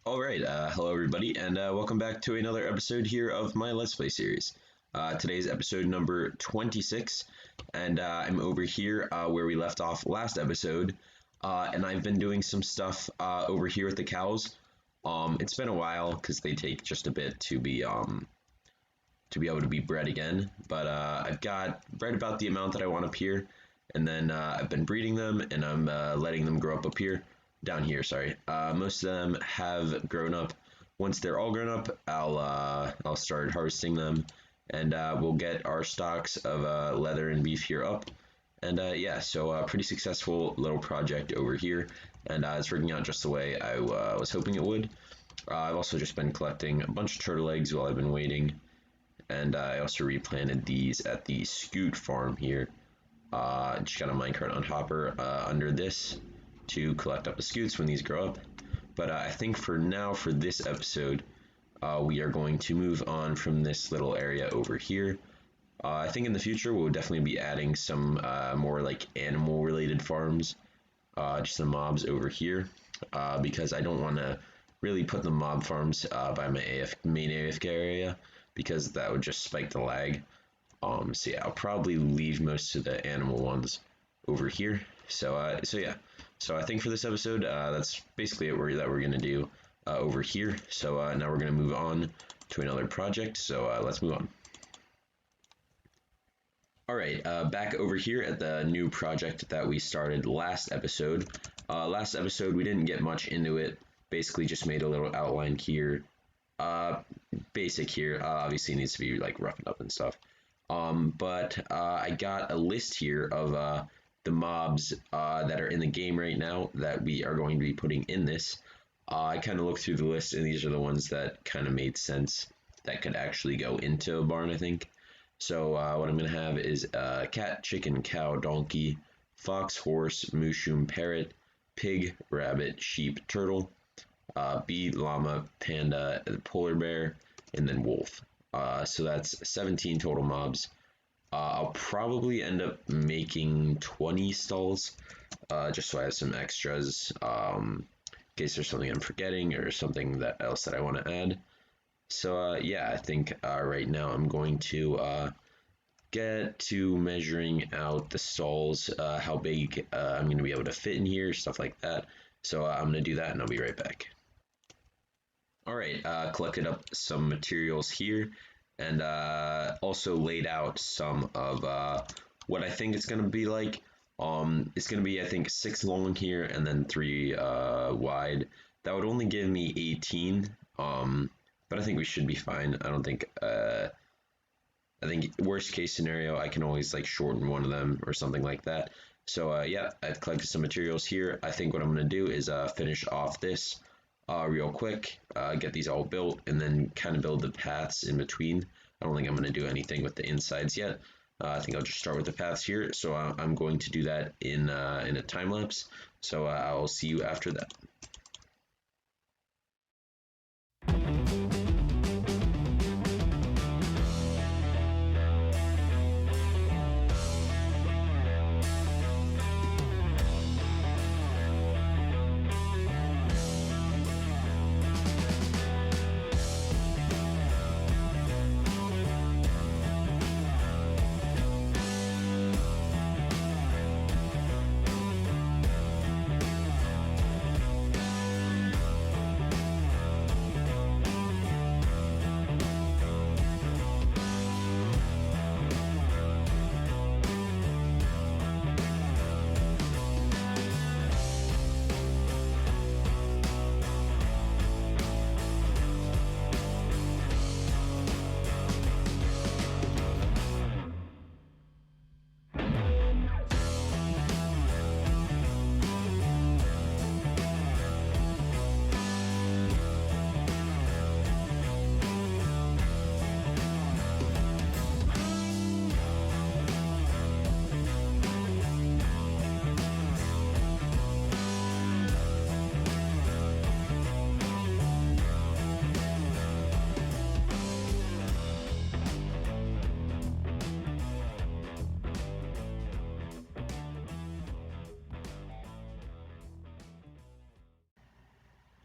All right, hello everybody, and welcome back to another episode here of my Let's Play series. Today's episode number 26, and I'm over here where we left off last episode, and I've been doing some stuff over here with the cows. It's been a while because they take just a bit to be able to be bred again, but I've got bred about the amount that I want up here, and then I've been breeding them, and I'm letting them grow up here. Down here, sorry. Most of them have grown up. Once they're all grown up, I'll start harvesting them, and we'll get our stocks of leather and beef here up. And yeah, so pretty successful little project over here, and it's working out just the way I was hoping it would. I've also just been collecting a bunch of turtle eggs while I've been waiting, and I also replanted these at the Scoot farm here. Just got a minecart on hopper under this to collect up the scoots when these grow up. But I think for now, for this episode, we are going to move on from this little area over here. I think in the future we'll definitely be adding some more like animal related farms, just some mobs over here, because I don't want to really put the mob farms by my main AFK area, because that would just spike the lag. So yeah, I'll probably leave most of the animal ones over here. So yeah. So I think for this episode, that's basically it that we're gonna do over here. So now we're gonna move on to another project. So let's move on. All right, back over here at the new project that we started last episode. Last episode we didn't get much into it. Basically, just made a little outline here. Basic here. Obviously, it needs to be like roughened up and stuff. But I got a list here of the mobs that are in the game right now that we are going to be putting in this. I kind of looked through the list, and these are the ones that kind of made sense that could actually go into a barn, I think. So what I'm going to have is cat, chicken, cow, donkey, fox, horse, mushoom, parrot, pig, rabbit, sheep, turtle, bee, llama, panda, polar bear, and then wolf. So that's 17 total mobs. I'll probably end up making 20 stalls, just so I have some extras, in case there's something I'm forgetting or something else that I want to add. So yeah, I think right now I'm going to get to measuring out the stalls, how big I'm going to be able to fit in here, stuff like that. So I'm going to do that, and I'll be right back. Alright, collected up some materials here, and also laid out some of what I think it's going to be like. It's going to be, I think, 6 long here and then 3 wide. That would only give me 18, but I think we should be fine. I don't think, I think worst case scenario, I can always like shorten one of them or something like that. So yeah, I've collected some materials here. I think what I'm going to do is finish off this real quick, get these all built, and then kind of build the paths in between. I don't think I'm going to do anything with the insides yet. I think I'll just start with the paths here. So I'm going to do that in a time lapse. So I'll see you after that.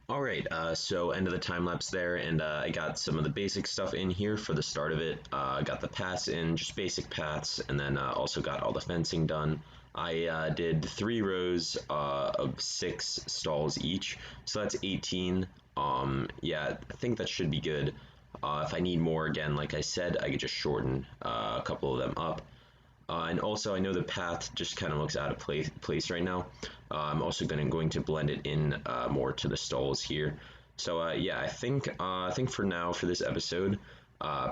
All right, so end of the time lapse there, and I got some of the basic stuff in here for the start of it. I got the paths in, just basic paths, and then also got all the fencing done. I did 3 rows of 6 stalls each, so that's 18. Yeah, I think that should be good. If I need more, again, like I said, I could just shorten a couple of them up. And also, I know the path just kind of looks out of place right now. I'm also going to blend it in more to the stalls here. So yeah, I think for now for this episode,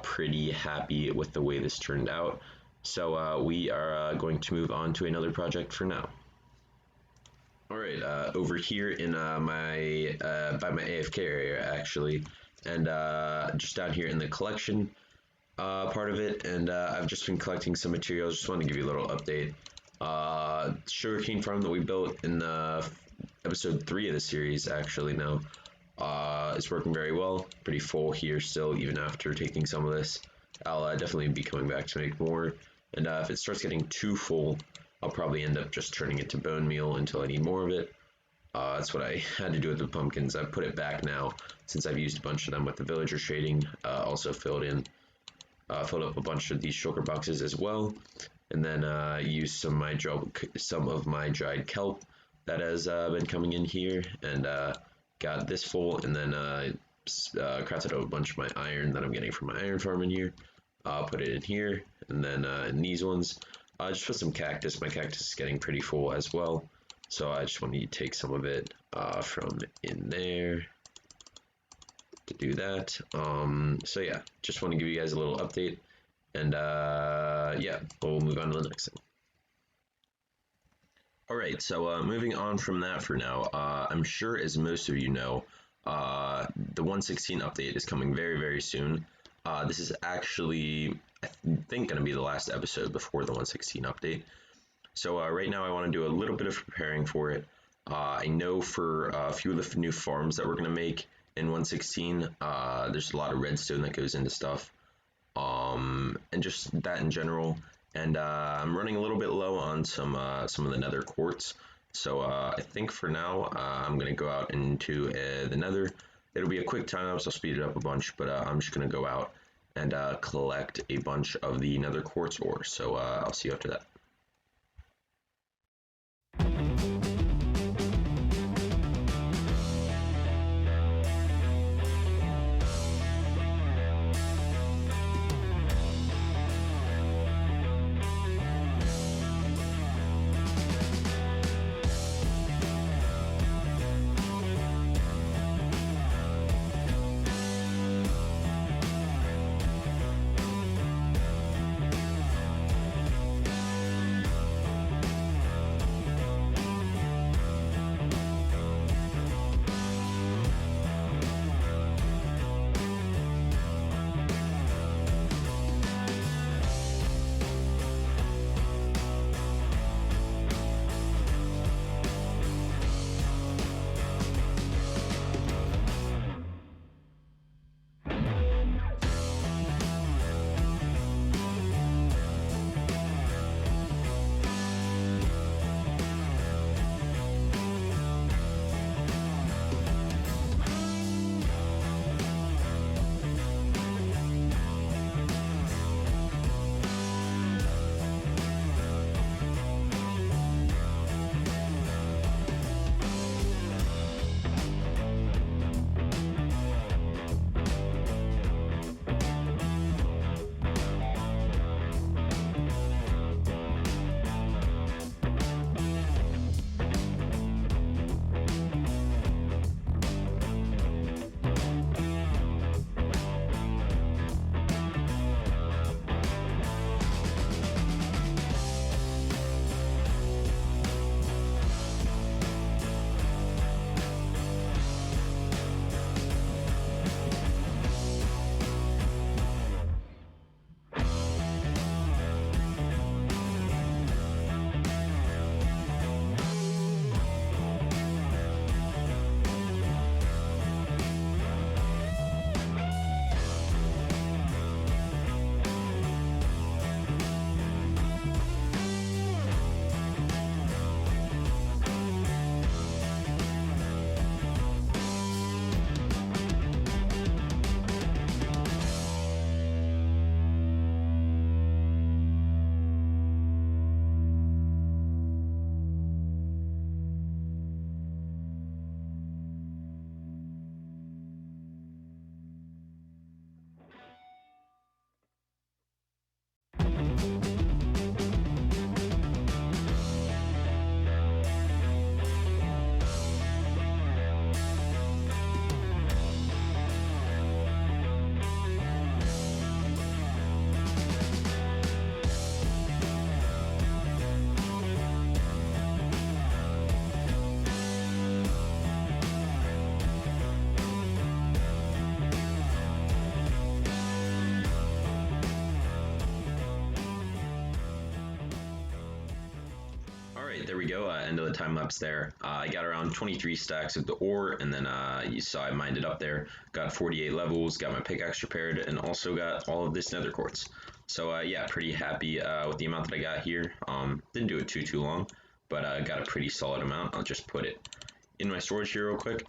pretty happy with the way this turned out. So we are going to move on to another project for now. All right, over here in my by my AFK area actually, and just down here in the collection part of it, and I've just been collecting some materials. Just want to give you a little update. Sugarcane farm that we built in episode 3 of the series actually now is working very well. Pretty full here still, even after taking some of this. I'll definitely be coming back to make more, and if it starts getting too full, I'll probably end up just turning it to bone meal until I need more of it. That's what I had to do with the pumpkins. I've put it back now since I've used a bunch of them with the villager shading. Also filled up a bunch of these shulker boxes as well, and then used some of my dried kelp that has been coming in here, and got this full, and then crafted up a bunch of my iron that I'm getting from my iron farm in here. Put it in here, and then in these ones, just put some cactus. My cactus is getting pretty full as well, so I just want to take some of it from in there to do that. So yeah, just want to give you guys a little update, and yeah, we'll move on to the next thing. All right, so moving on from that for now, I'm sure as most of you know, the 1.16 update is coming very, very soon. This is actually, I think, going to be the last episode before the 1.16 update. So right now I want to do a little bit of preparing for it. I know for a few of the new farms that we're going to make in 1.16, there's a lot of redstone that goes into stuff, and just that in general. And I'm running a little bit low on some of the nether quartz. So I think for now I'm going to go out into the nether. It'll be a quick time lapse, I'll speed it up a bunch, but I'm just going to go out and collect a bunch of the nether quartz ore. So I'll see you after that. there we go. End of the time lapse there. I got around 23 stacks of the ore, and then you saw I mined it up there. Got 48 levels, got my pickaxe repaired, and also got all of this nether quartz. So yeah, pretty happy with the amount that I got here. Didn't do it too long, but got a pretty solid amount. I'll just put it in my storage here real quick.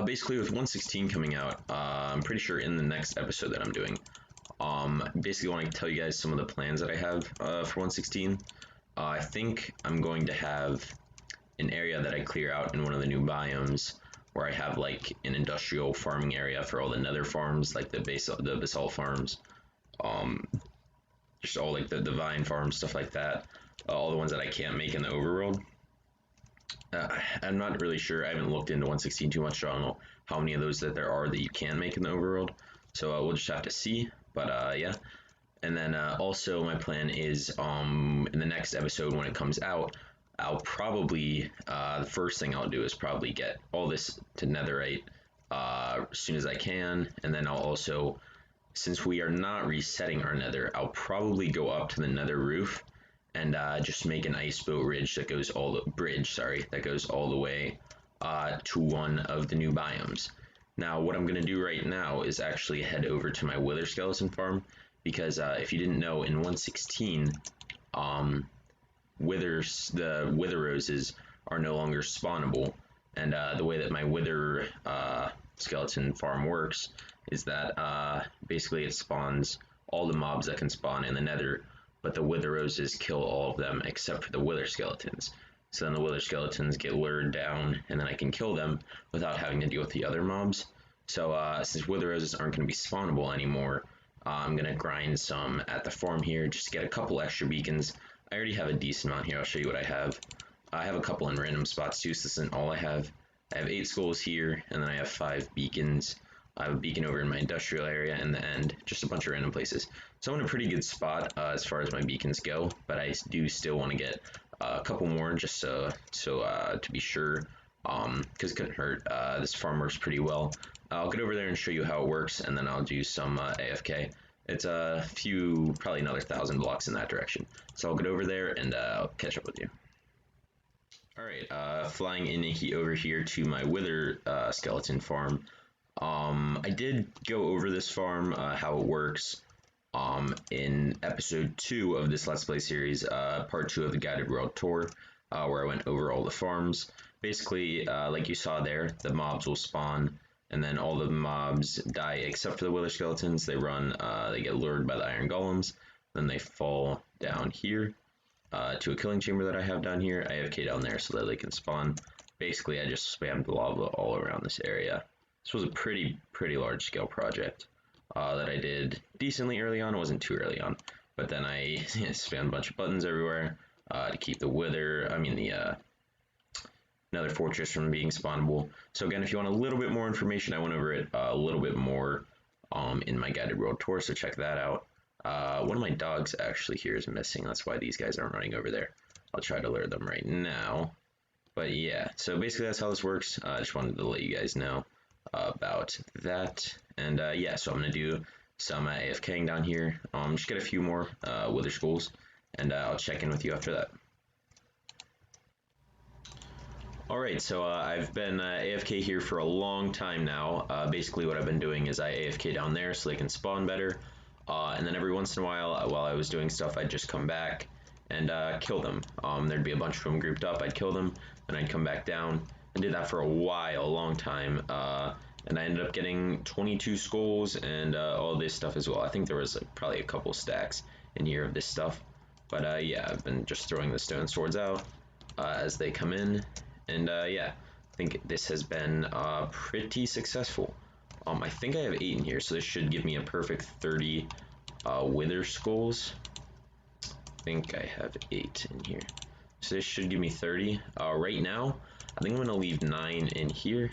Basically, with 1.16 coming out, I'm pretty sure in the next episode that I'm doing, basically want to tell you guys some of the plans that I have for 1.16. I think I'm going to have an area that I clear out in one of the new biomes where I have like an industrial farming area for all the nether farms, like the basalt farms, just all like the vine farms, stuff like that, all the ones that I can't make in the overworld. I'm not really sure. I haven't looked into 1.16 too much, so I don't know how many of those that there are that you can make in the overworld. So we'll just have to see. But yeah. And then also my plan is in the next episode when it comes out, I'll probably, the first thing I'll do is probably get all this to netherite as soon as I can. And then I'll also, since we are not resetting our nether, I'll probably go up to the nether roof and just make an ice boat ridge that goes all the way to one of the new biomes. Now, what I'm going to do right now is actually head over to my wither skeleton farm, because if you didn't know, in 1.16, the wither roses are no longer spawnable, and the way that my wither skeleton farm works is that basically it spawns all the mobs that can spawn in the nether, but the wither roses kill all of them except for the wither skeletons. So then the wither skeletons get lured down, and then I can kill them without having to deal with the other mobs. So since wither roses aren't going to be spawnable anymore, I'm going to grind some at the farm here, just to get a couple extra beacons. I already have a decent amount here. I'll show you what I have. I have a couple in random spots too, so this isn't all I have. I have 8 skulls here, and then I have 5 beacons. I have a beacon over in my industrial area in the end, just a bunch of random places. So I'm in a pretty good spot as far as my beacons go, but I do still want to get a couple more just to be sure, because it couldn't hurt. This farm works pretty well. I'll get over there and show you how it works, and then I'll do some AFK. It's a few, probably another 1,000 blocks in that direction. So I'll get over there and I'll catch up with you. Alright, flying in over here to my wither skeleton farm. I did go over this farm, how it works, in episode 2 of this Let's Play series, part 2 of the Guided World Tour, where I went over all the farms. Basically, like you saw there, the mobs will spawn, and then all the mobs die except for the wither skeletons. They run, they get lured by the iron golems, then they fall down here to a killing chamber that I have down here. I have AFK down there so that they can spawn. Basically, I just spammed lava all around this area. This was a pretty large scale project that I did decently early on. It wasn't too early on, but then I spammed a bunch of buttons everywhere to keep the nether fortress from being spawnable. So again, if you want a little bit more information, I went over it a little bit more in my Guided World Tour, so check that out. One of my dogs actually here is missing. That's why these guys aren't running over there. I'll try to lure them right now. But yeah, so basically that's how this works. I just wanted to let you guys know about that. And yeah, so I'm going to do some AFKing down here. Just get a few more wither skulls, and I'll check in with you after that. Alright, so I've been AFK here for a long time now. Basically what I've been doing is I AFK down there so they can spawn better. And then every once in a while I was doing stuff, I'd just come back and kill them. There'd be a bunch of them grouped up, I'd kill them, and I'd come back down. I did that for a while, a long time, and I ended up getting 22 skulls and all this stuff as well. I think there was probably a couple stacks in here of this stuff. But yeah, I've been just throwing the stone swords out as they come in. And yeah, I think this has been pretty successful. I think I have 8 in here, so this should give me a perfect 30 wither skulls. I think I have 8 in here. So this should give me 30. Right now, I think I'm going to leave 9 in here,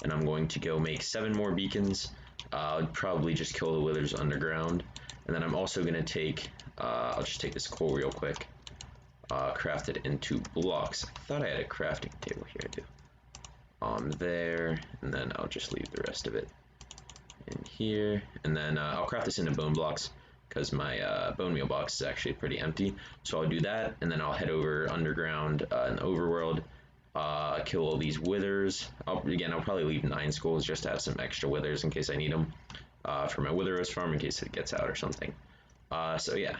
and I'm going to go make 7 more beacons. I'll probably just kill the withers underground. And then I'm also going to take, I'll just take this coal real quick. Craft it into blocks. I thought I had a crafting table here. I do. There, and then I'll just leave the rest of it in here, and then I'll craft this into bone blocks because my bone meal box is actually pretty empty. So I'll do that, and then I'll head over underground in the overworld, kill all these withers. I'll probably leave 9 skulls just to have some extra withers in case I need them for my wither rose farm in case it gets out or something. So yeah,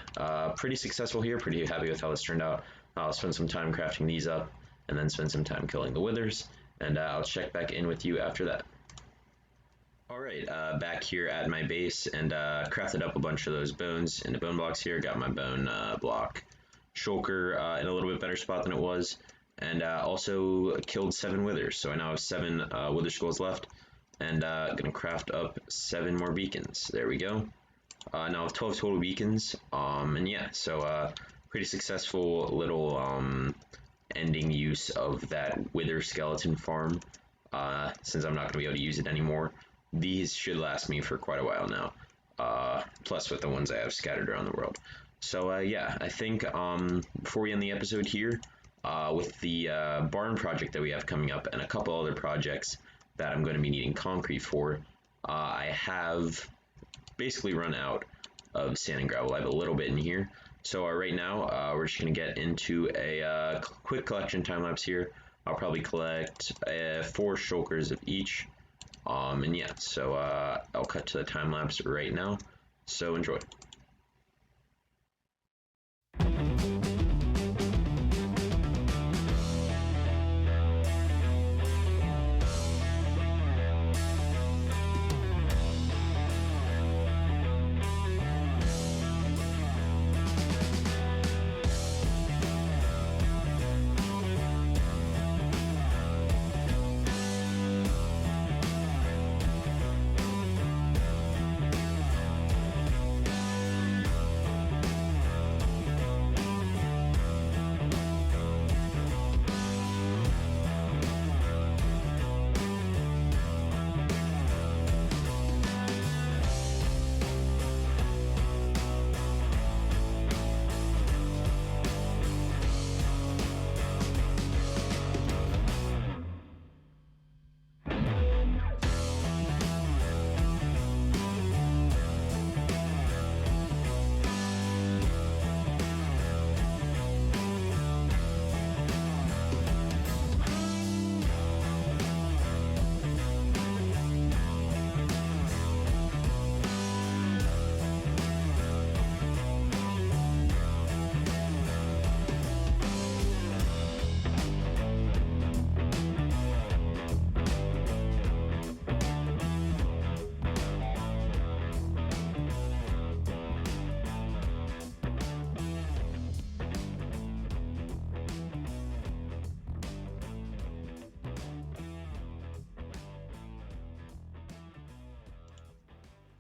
pretty successful here, pretty happy with how this turned out. I'll spend some time crafting these up, and then spend some time killing the withers, and I'll check back in with you after that. Alright, back here at my base, and crafted up a bunch of those bones in the bone blocks here. Got my bone block shulker in a little bit better spot than it was, and also killed 7 withers, so I now have 7 wither skulls left, and gonna craft up 7 more beacons. There we go. Now I have 12 total beacons, and yeah, so pretty successful little ending use of that wither skeleton farm, since I'm not going to be able to use it anymore. These should last me for quite a while now, plus with the ones I have scattered around the world. So yeah, I think before we end the episode here, with the barn project that we have coming up and a couple other projects that I'm going to be needing concrete for, I have basically run out of sand and gravel. I have a little bit in here. So right now, we're just going to get into a quick collection time lapse here. I'll probably collect 4 shulkers of each. And yeah, so I'll cut to the time lapse right now. So enjoy.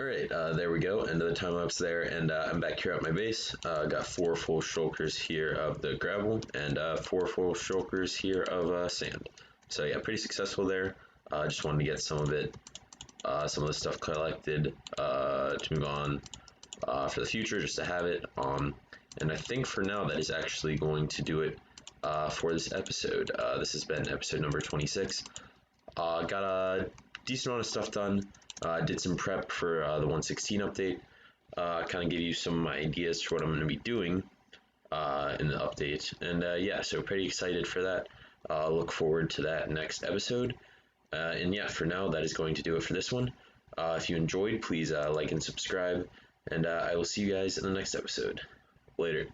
Alright, there we go, end of the time lapse there, and I'm back here at my base. Got 4 full shulkers here of the gravel, and 4 full shulkers here of sand. So yeah, pretty successful there. Just wanted to get some of it, some of the stuff collected to move on for the future, just to have it. And I think for now that is actually going to do it for this episode. This has been episode number 26. Got a decent amount of stuff done. Did some prep for the 1.16 update, kind of give you some ideas for what I'm going to be doing in the update, and yeah, so pretty excited for that. Look forward to that next episode, and yeah, for now that is going to do it for this one. If you enjoyed, please like and subscribe, and I will see you guys in the next episode. Later.